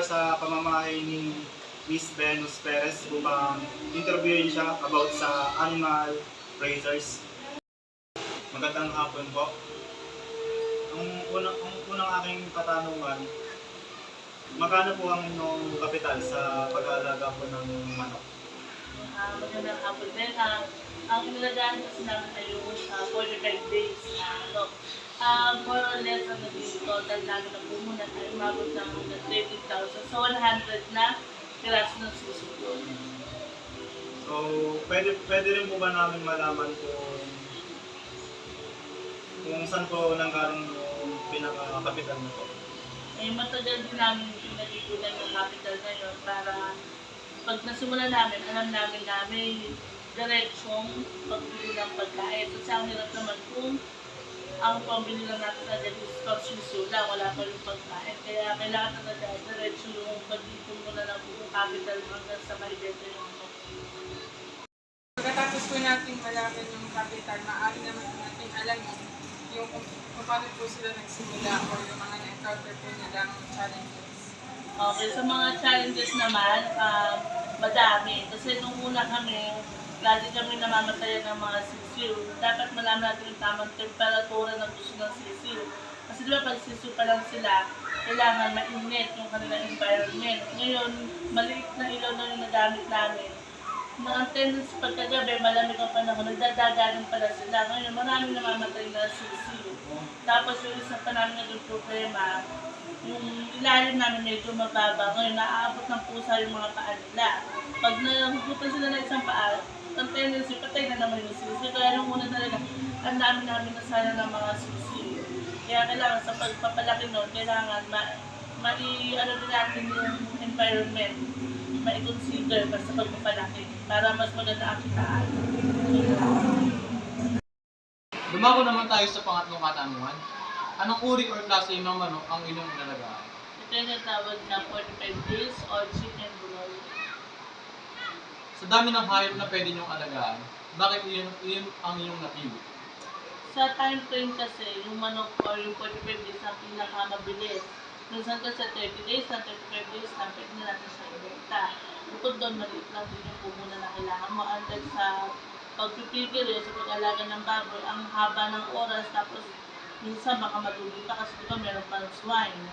sa pamamahay ni Miss Venus Perez upang interviewin siya about sa animal raisers. Magandang hapon po. Ang unang aking katanungan, magkano po ang inyong kapital sa pag-aalaga po ng manok? Magandang hapon din. Ang inalagaan kasi namin ay yung 45 days na more or less ang naging total namin na pumunat ay umabot ng 30,000. So 100 na piraso ng susunod. So, pwede rin po ba namin malaman kung saan po nanggaling yung pinaka-capital na po? Eh, matagal din namin pinag-ikutan yung capital na yun para pag nasumula namin, alam namin na may diretsong pagbili ng pagkain. Kasi ang hirap naman kung ang pambili lang natin agad is pag-suso lang, wala pa yung pagkain. Kaya kailangan talaga diretso yung pag-ipon mo na ng buong capital hanggang sa maibenta yung ano. Pagkatapos po natin malaman yung capital, maaari naman natin alam yung kung paano po sila nagsimula o yung mga na-encounter po nilang challenges. Okay, sa mga challenges naman, madami. Kasi nung una kami, lagi kami namamatayan ng mga sisiw. Dapat malaman natin yung tamang temperatura ng gusto ng sisiw. Kasi diba pag sisiw pa lang sila, kailangan mainit yung kanilang environment. Ngayon, maliit na ilaw na yung nagamit namin. Mga tendency pagkagabi, malamig ang panahon, nagdadaganan pala sila. Ngayon, maraming namamatay na sisiw. Tapos yung isa pa namin naging problema, yung ilalim namin medyo mababa. Ngayon, naaabot ng pusa yung mga paa nila. Pag nahugutan sila ng isang paa, ang tendency, patay na naman yung sisiw. Kaya nung una talaga, ang dami namin nasana ng mga sisiw. Kaya kailangan sa pagpapalaki nun, kailangan ano din natin yung environment, ma-consider sa pagpapalaki para mas maganda ang kitaan. Dumako naman tayo sa pangatlong katanungan. Anong uri or klase ng manok ang inyong inalagaan? Ito yung natawag na 45 days or chicken broil. Sa dami ng hayop na pwede niyong alagaan, bakit iyon ang inyong napili? Sa time frame kasi, yung manok or yung 45 days ang pinakamabilis. Minsan kasi 30 days na 35 days na pwede na natin siya ibenta. Bukod doon, maliit lang din yung pumuna na kailangan mo. Unlike sa pagpipigil o sa pag-alaga ng baboy, ang haba ng oras, tapos minsan baka malugi pa kasi diba meron pang swine.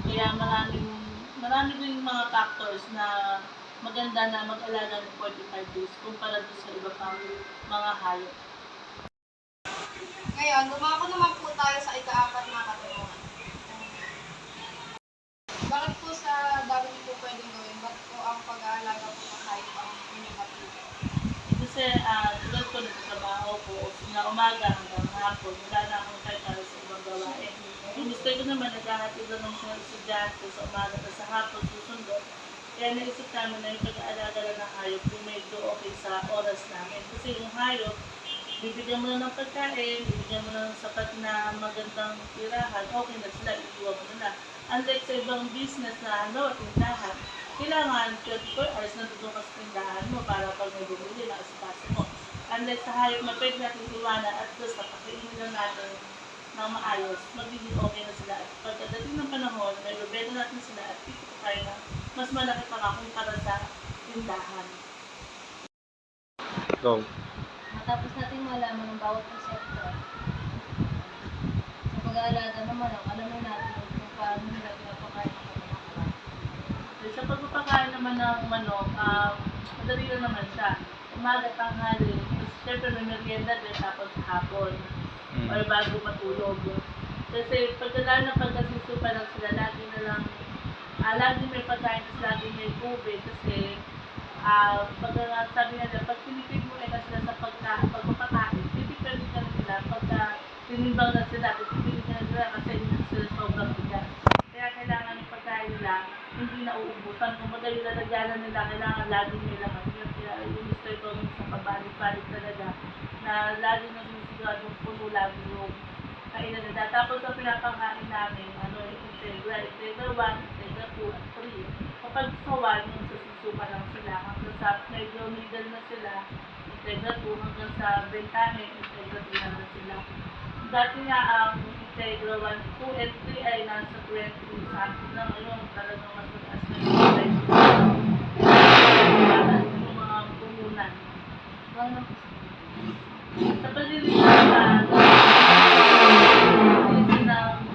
Kaya marami din mga factors na maganda na mag-alaga ng 45 days kumpara doon sa iba pang mga hayop. Ngayon, dumako naman po tayo sa ika-apat na katanungan. Bakit po sa dami niyo po pwedeng gawin? Ba't po ang pag-aalaga po ng hayop ang inyong kapila? Kasi tulad ko nagtatrabaho ko, na umaga hanggang hapon, wala na akong kahit para sa ibang gawain. Yung gusto ko naman, naghahatid lang ng mga estudyante sa umaga at sa hapon susundot. Kaya naisip namin na yung pag-aalaga lang ng hayop yung medyo okay sa oras namin. Kasi yung hayop, bibigyan mo na ng pagkain, bibigyan mo na ng sapat na magandang tirahan, okay na sila, iiwan mo na. Unlike sa ibang business na tindahan, kailangan 24 hours na doon ka sa tindahan mo para pag may bumili na asipasi mo. Unlike sa hayop na pwede natin iwanan at basta pakainin lang natin ng maayos, magiging okay na sila. At pagkadating ng panahon, may bebenta natin sila at kikita tayo na mas malaki pa nga kumpara sa tindahan. Go. Matapos natin malaman ng bawat insekto sa pag-aalaga ng manok, alam na natin kung paano nila pinapakain ng manok. So, sa pagpapakain naman ng manok, madali lang naman siya. Umaga, tanghali, tapos syempre may merienda din tapos hapon. Or bago matulog. Kasi pagdala ng pagkasusupa lang sila, lagi na lang, lagi may pagkain, tapos lagi may tubig. Kasi, sabi nila, pag tinipid mo na sila sa pagpapakain, titipid ka na sila. Pagka tinimbang na sila, titipid ka na sila kasi hindi sila sobrang bigat. Kaya kailangan yung pagkain nila, hindi na uubusan. Kung baga yung lalagyanan nila, kailangan lagi may laman yun. Kaya yung gusto ito sa pabalik-balik talaga, na lagi na siguradong puno lagi yung kainan nila. Tapos ang pinapakain namin, yung Integra 1, Integra 2, at 3. Kapag sa 1, yung sususupa lang sila. Hanggang sa medyo middle na sila, Integra 2, hanggang sa bentahe, Integra 3 na sila. Dati nga, Tegra 1, 2, and 3 ay nasa 20 something lang. Ayun, talagang mas mataas na yung price. Mataas yung mga puhunan. Sa palilitan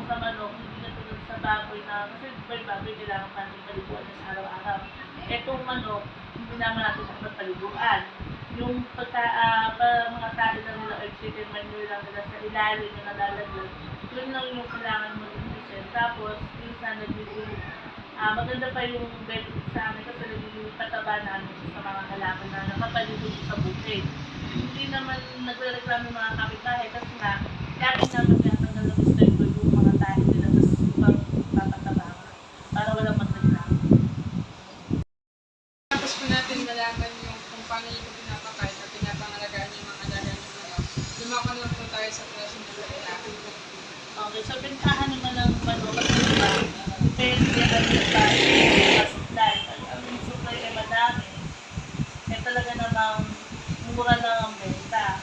sa manok, hindi na tulad sa baboy na, kasi may baboy kailangan pa natin paliguan na sa araw-araw. Etong manok, hindi naman natin dapat paliguan. Yung mga tayo lang nila or chicken manure lang nila sa ilalim na nalalagyan, yun lang yung kailangan mag-inusin. Tapos, minsan nagiging, maganda pa yung benefit sa amin kasi nagiging pataba namin sa mga halaman na nakapalibot sa bukid. Hindi naman nagre-reklamo yung mga kapitbahay kasi nga, lagi naman tinatanggal ng gusto yung mga tayo nila tapos papataba para walang magreklamo. Tapos po natin malaman yung kung paano niyo po pinapakain at pinapangalagaan yung mga alaga niyo manok. Lumako na po tayo sa klaseng ng lalaki. Okay, so bentahan naman ng manok kasi diba, depende ang supply. Ang supply ay madami. Eh talaga namang mura lang ang benta.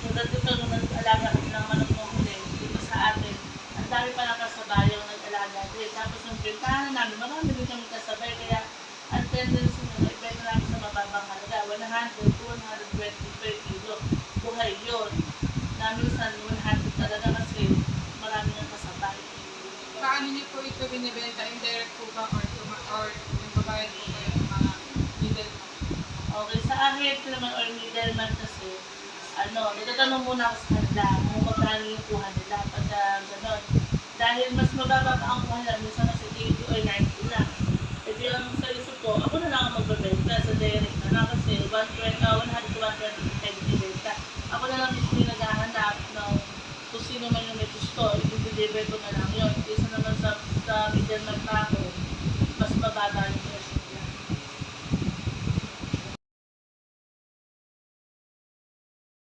So dito nung nag-alaga kami ng manok ng huli, dito sa atin, ang dami pa ng kasabay yung nag-alaga din. Tapos yung bentahan namin, marami din kami kasabay. Kaya ang tendency nila, ibenta namin sa mababang halaga. 100, 220 per kilo. Buhay yun. Minsan 100 talaga kasi marami ng kasabay. Paano niyo po ito binibenta? Indirect po ba or yung babayad po kayo ng mga middleman? Okay, sa akin naman or middleman kasi, nagtatanong muna ako sa kanila kung magkano yung kuha nila pagka gano'n. Dahil mas mababa pa ang kuha nila, minsan kasi 80 or 90 na. E di ang sa isip ko, ako na lang ang magbabenta sa direct na kasi 100 to 120